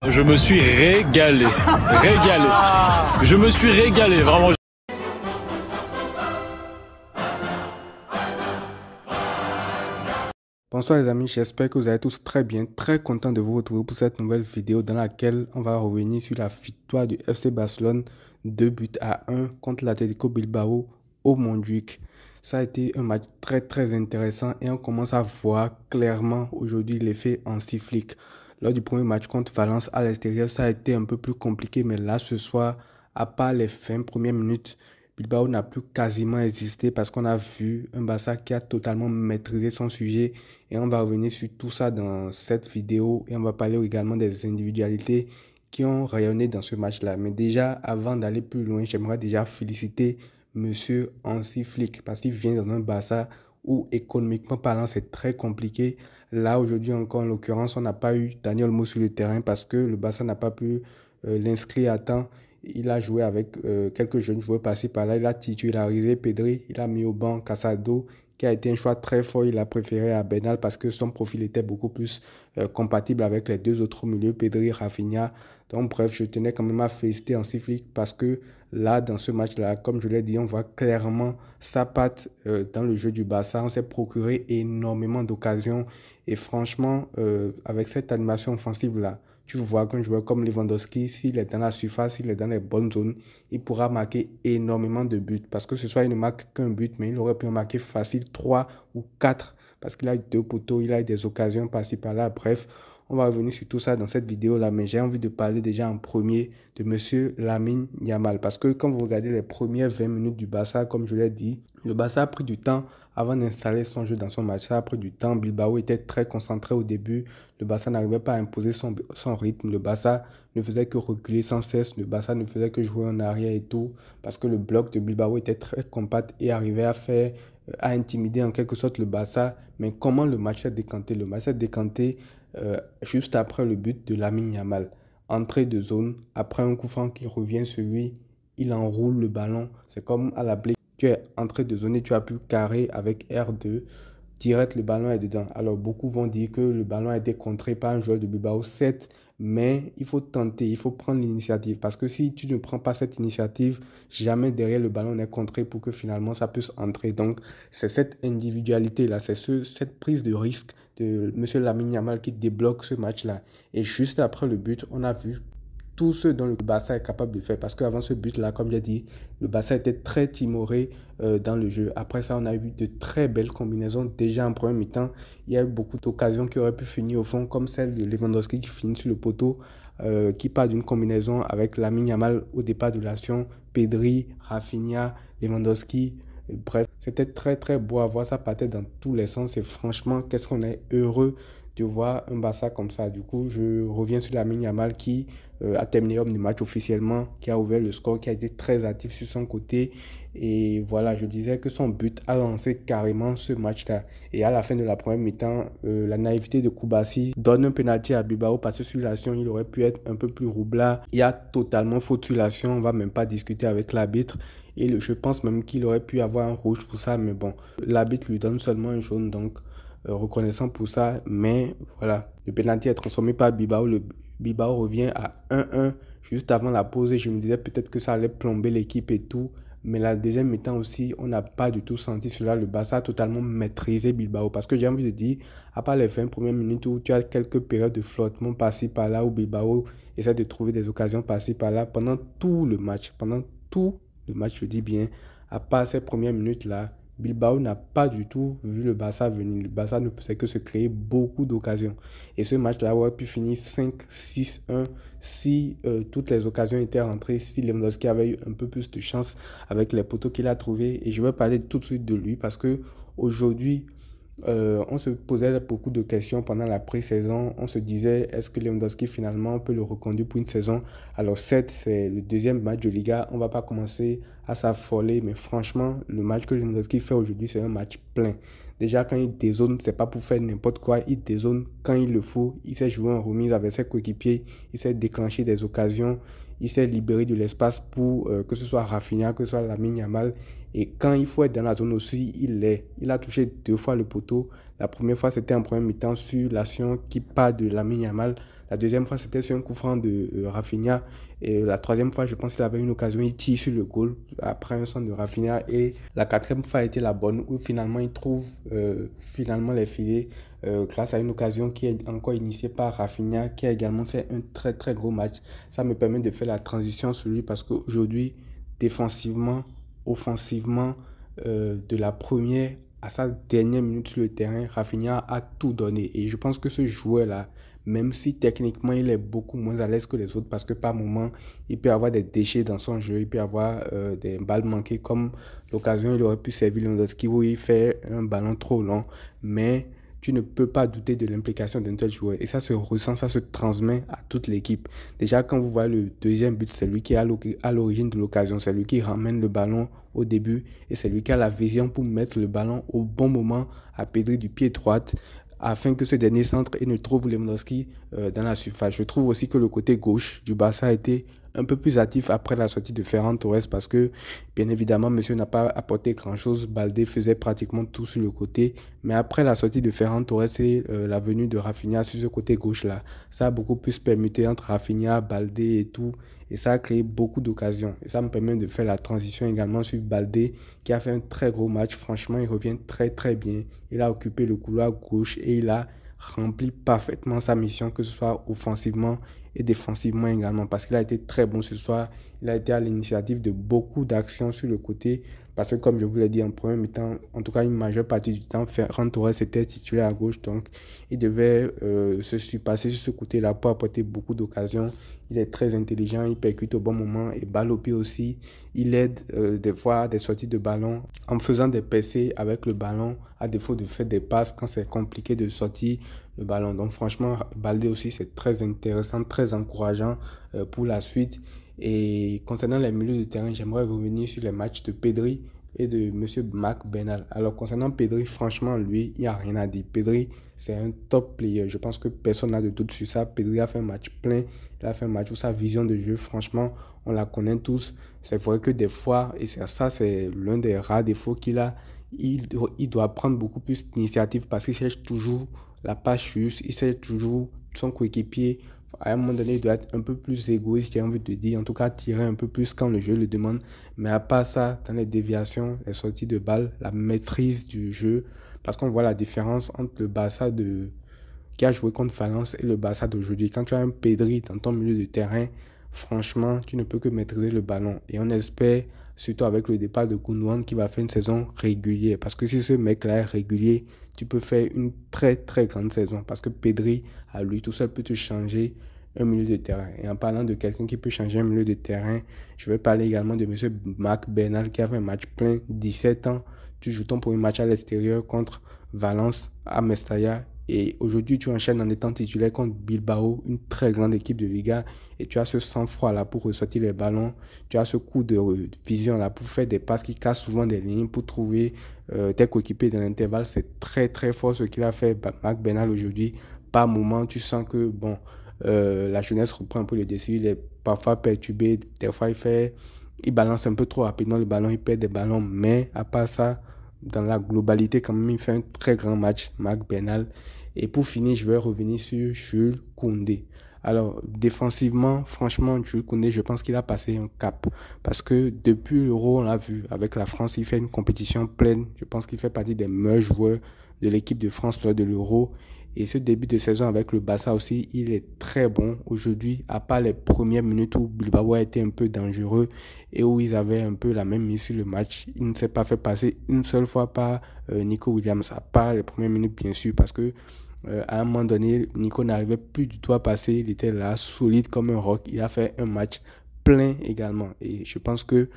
Je me suis régalé, régalé. Je me suis régalé, vraiment. Bonsoir les amis, j'espère que vous allez tous très bien, très content de vous retrouver pour cette nouvelle vidéo dans laquelle on va revenir sur la victoire du FC Barcelone 2-1 contre l'Atlético Bilbao au Montjuïc. Ça a été un match très intéressant et on commence à voir clairement aujourd'hui l'effet Hansi Flick. Lors du premier match contre Valence à l'extérieur, ça a été un peu plus compliqué, mais là ce soir, à part les 20 premières minutes, Bilbao n'a plus quasiment existé parce qu'on a vu un Barça qui a totalement maîtrisé son sujet et on va revenir sur tout ça dans cette vidéo et on va parler également des individualités qui ont rayonné dans ce match-là. Mais déjà, avant d'aller plus loin, j'aimerais déjà féliciter Monsieur Hansi Flick parce qu'il vient dans un Barça où économiquement parlant c'est très compliqué. Là aujourd'hui encore en l'occurrence on n'a pas eu Dani Olmo sur le terrain parce que le Barça n'a pas pu l'inscrire à temps. Il a joué avec quelques jeunes joueurs passés par là. Il a titularisé Pedri, il a mis au banc Casado, qui a été un choix très fort. Il a préféré à Bernal parce que son profil était beaucoup plus compatible avec les deux autres milieux, Pedri, Rafinha. Donc bref, je tenais quand même à féliciter Hansi Flick parce que là, dans ce match-là, comme je l'ai dit, on voit clairement sa patte dans le jeu du Barça. On s'est procuré énormément d'occasions et franchement, avec cette animation offensive-là, tu vois qu'un joueur comme Lewandowski, s'il est dans la surface, s'il est dans les bonnes zones, il pourra marquer énormément de buts. Parce que ce soit, il ne marque qu'un but, mais il aurait pu en marquer facile 3 ou 4. Parce qu'il a eu 2 poteaux, il a eu des occasions par-ci par-là. Bref, on va revenir sur tout ça dans cette vidéo-là. Mais j'ai envie de parler déjà en premier de Monsieur Lamine Yamal. Parce que quand vous regardez les premières 20 minutes du Barça, comme je l'ai dit, le Barça a pris du temps avant d'installer son jeu dans son match. Ça a pris du temps. Bilbao était très concentré au début. Le Barça n'arrivait pas à imposer son rythme. Le Barça ne faisait que reculer sans cesse. Le Barça ne faisait que jouer en arrière et tout. Parce que le bloc de Bilbao était très compact et arrivait à intimider en quelque sorte le Barça. Mais comment le match s'est décanté? Le match s'est décanté juste après le but de Lamine Yamal. Entrée de zone, après un coup franc qui revient sur lui, il enroule le ballon. C'est comme à la blé. Tu es entré de zone et tu as pu carrer avec R2. Direct, le ballon est dedans. Alors, beaucoup vont dire que le ballon a été contré par un joueur de Bilbao 7, mais il faut tenter, il faut prendre l'initiative. Parce que si tu ne prends pas cette initiative, jamais derrière le ballon n'est contré pour que finalement ça puisse entrer. Donc, c'est cette individualité-là, c'est cette prise de risque de M. Lamine Yamal qui débloque ce match-là. Et juste après le but, on a vu tout ce dont le Barça est capable de faire. Parce qu'avant ce but-là, comme j'ai dit, le Barça était très timoré dans le jeu. Après ça, on a eu de très belles combinaisons. Déjà en première mi-temps, il y a eu beaucoup d'occasions qui auraient pu finir au fond, comme celle de Lewandowski qui finit sur le poteau, qui part d'une combinaison avec Lamine Yamal au départ de l'action, Pedri, Rafinha, Lewandowski. Bref, c'était très beau à voir. Ça partait dans tous les sens et franchement, qu'est-ce qu'on est heureux de voir un Barça comme ça. Du coup, je reviens sur Lamine Yamal qui a terminé homme du match officiellement, qui a ouvert le score, qui a été très actif sur son côté. Et voilà, je disais que son but a lancé carrément ce match-là. Et à la fin de la première mi-temps, la naïveté de Koubassi donne un penalty à Bilbao parce que sur l'action, il aurait pu être un peu plus roublard. Il y a totalement faute sur l'action, on ne va même pas discuter avec l'arbitre. Et je pense même qu'il aurait pu avoir un rouge pour ça, mais bon, l'arbitre lui donne seulement un jaune, donc reconnaissant pour ça. Mais voilà, le penalty est transformé par Bilbao. Le Bilbao revient à 1-1 juste avant la pause et je me disais peut-être que ça allait plomber l'équipe et tout. Mais la deuxième mi-temps aussi, on n'a pas du tout senti cela. Le Barça a totalement maîtrisé Bilbao. Parce que j'ai envie de dire, à part les 20 premières minutes où tu as quelques périodes de flottement par-ci par-là, où Bilbao essaie de trouver des occasions par-ci par-là, pendant tout le match, je dis bien, à part ces premières minutes-là, Bilbao n'a pas du tout vu le Barça venir. Le Barça ne faisait que se créer beaucoup d'occasions. Et ce match-là aurait pu finir 5-6-1 si toutes les occasions étaient rentrées, si Lewandowski avait eu un peu plus de chance avec les poteaux qu'il a trouvés. Et je vais parler tout de suite de lui parce que aujourd'hui, on se posait beaucoup de questions pendant la pré-saison. On se disait, est-ce que Lewandowski finalement peut le reconduire pour une saison? Alors certes, c'est le deuxième match de Liga. On ne va pas commencer à s'affoler. Mais franchement, le match que Lewandowski fait aujourd'hui, c'est un match plein. Déjà, quand il dézone, c'est pas pour faire n'importe quoi. Il dézone quand il le faut. Il sait jouer en remise avec ses coéquipiers. Il sait déclencher des occasions. Il s'est libéré de l'espace pour que ce soit Rafinha, que ce soit Lamine Yamal. Et quand il faut être dans la zone aussi, il l'est. Il a touché 2 fois le poteau. La première fois, c'était en première mi-temps sur l'action qui part de Lamine Yamal. La deuxième fois, c'était sur un coup franc de Rafinha. Et la troisième fois, je pense qu'il avait une occasion, il tire sur le goal après un centre de Rafinha. Et la quatrième fois a été la bonne, où finalement, il trouve finalement les filets grâce à une occasion qui est encore initiée par Rafinha, qui a également fait un très très gros match. Ça me permet de faire la transition sur lui parce qu'aujourd'hui, défensivement, offensivement, de la première à sa dernière minute sur le terrain, Rafinha a tout donné. Et je pense que ce joueur-là, même si techniquement il est beaucoup moins à l'aise que les autres, parce que par moments, il peut avoir des déchets dans son jeu, il peut avoir des balles manquées, comme l'occasion, il aurait pu servir Lewandowski où il fait un ballon trop long. Mais tu ne peux pas douter de l'implication d'un tel joueur. Et ça se ressent, ça se transmet à toute l'équipe. Déjà, quand vous voyez le deuxième but, c'est lui qui est à l'origine de l'occasion. C'est lui qui ramène le ballon au début. Et c'est lui qui a la vision pour mettre le ballon au bon moment à Pedri du pied droit, afin que ce dernier centre et ne trouve Lewandowski dans la surface. Je trouve aussi que le côté gauche du Barça a été un peu plus actif après la sortie de Ferran Torres parce que, bien évidemment, monsieur n'a pas apporté grand-chose. Baldé faisait pratiquement tout sur le côté. Mais après la sortie de Ferran Torres et la venue de Rafinha sur ce côté gauche-là, ça a beaucoup plus permuté entre Rafinha, Baldé et tout. Et ça a créé beaucoup d'occasions. Et ça me permet de faire la transition également sur Baldé, qui a fait un très gros match. Franchement, il revient très très bien. Il a occupé le couloir gauche et il a rempli parfaitement sa mission, que ce soit offensivement et défensivement également, parce qu'il a été très bon ce soir. Il a été à l'initiative de beaucoup d'actions sur le côté, parce que comme je vous l'ai dit en premier mi-temps, en tout cas une majeure partie du temps, Ferran Torres était titulaire à gauche, donc il devait se surpasser sur ce côté-là pour apporter beaucoup d'occasions. Il est très intelligent, il percute au bon moment et balle au pied aussi. Il aide des fois à des sorties de ballon en faisant des percées avec le ballon, à défaut de faire des passes quand c'est compliqué de sortir le ballon. Donc franchement, Baldé aussi, c'est très intéressant, très encourageant pour la suite. Et concernant les milieux de terrain, j'aimerais revenir sur les matchs de Pedri et de M. Marc Bernal. Alors concernant Pedri, franchement, lui, il n'y a rien à dire. Pedri, c'est un top player. Je pense que personne n'a de doute sur ça. Pedri a fait un match plein. Il a fait un match où sa vision de jeu, franchement, on la connaît tous. C'est vrai que des fois, et ça, c'est l'un des rares défauts qu'il a, il doit prendre beaucoup plus d'initiative parce qu'il cherche toujours la passe juste, il cherche toujours son coéquipier. À un moment donné, il doit être un peu plus égoïste, j'ai envie de dire. En tout cas, tirer un peu plus quand le jeu le demande. Mais à part ça, dans les déviations, les sorties de balles, la maîtrise du jeu, parce qu'on voit la différence entre le Barça qui a joué contre Valence et le Barça d'aujourd'hui. Quand tu as un Pedri dans ton milieu de terrain, franchement, tu ne peux que maîtriser le ballon. Et on espère, surtout avec le départ de Gundogan, qui va faire une saison régulière. Parce que si ce mec-là est régulier, tu peux faire une très très grande saison. Parce que Pedri, à lui tout seul, peut te changer un milieu de terrain. Et en parlant de quelqu'un qui peut changer un milieu de terrain, je vais parler également de M. Marc Bernal, qui a fait un match plein, 17 ans. Tu joues ton premier match à l'extérieur contre Valence à Mestalla. Et aujourd'hui, tu enchaînes en étant titulaire contre Bilbao, une très grande équipe de Liga. Et tu as ce sang-froid-là pour ressortir les ballons. Tu as ce coup de vision-là pour faire des passes qui cassent souvent des lignes, pour trouver tes coéquipiers dans l'intervalle. C'est très, très fort ce qu'il a fait, Marc Bernal, aujourd'hui. Par moment, tu sens que, bon, la jeunesse reprend un peu le dessus. Il est parfois perturbé. Des fois, il balance un peu trop rapidement le ballon. Il perd des ballons. Mais à part ça, dans la globalité, quand même, il fait un très grand match, Marc Bernal. Et pour finir, je vais revenir sur Jules Koundé. Alors, défensivement, franchement, Jules Koundé, je pense qu'il a passé un cap. Parce que depuis l'Euro, on l'a vu, avec la France, il fait une compétition pleine. Je pense qu'il fait partie des meilleurs joueurs de l'équipe de France lors de l'Euro. Et ce début de saison avec le Barça aussi, il est très bon. Aujourd'hui, à part les premières minutes où Bilbao a été un peu dangereux et où ils avaient un peu la même mise sur le match, il ne s'est pas fait passer une seule fois par Nico Williams. À part les premières minutes, bien sûr, parce que à un moment donné, Nico n'arrivait plus du tout à passer. Il était là, solide comme un roc. Il a fait un match plein également. Et je pense que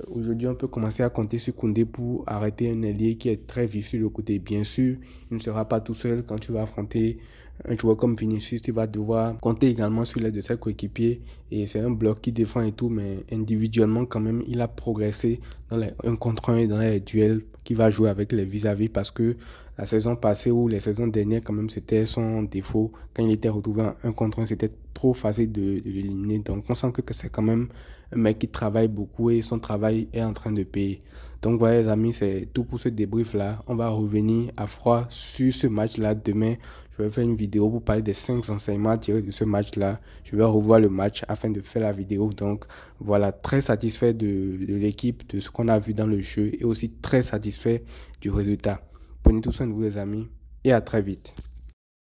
aujourd'hui, on peut commencer à compter sur Koundé pour arrêter un ailier qui est très vif sur le côté. Bien sûr, il ne sera pas tout seul quand tu vas affronter un joueur comme Vinicius. Tu vas devoir compter également sur l'aide de ses coéquipiers. Et c'est un bloc qui défend et tout, mais individuellement, quand même, il a progressé dans les 1 contre 1 et dans les duels qu'il va jouer avec les vis-à-vis parce que la saison passée ou les saisons dernières, quand même, c'était son défaut. Quand il était retrouvé en 1 contre 1, c'était trop facile de l'éliminer. Donc, on sent que c'est quand même un mec qui travaille beaucoup et son travail est en train de payer. Donc, voilà, les amis, c'est tout pour ce débrief-là. On va revenir à froid sur ce match-là demain. Je vais faire une vidéo pour parler des 5 enseignements à tirer de ce match-là. Je vais revoir le match afin de faire la vidéo. Donc, voilà, très satisfait de l'équipe, de ce qu'on a vu dans le jeu et aussi très satisfait du résultat. Prenez tout soin de vous, les amis, et à très vite.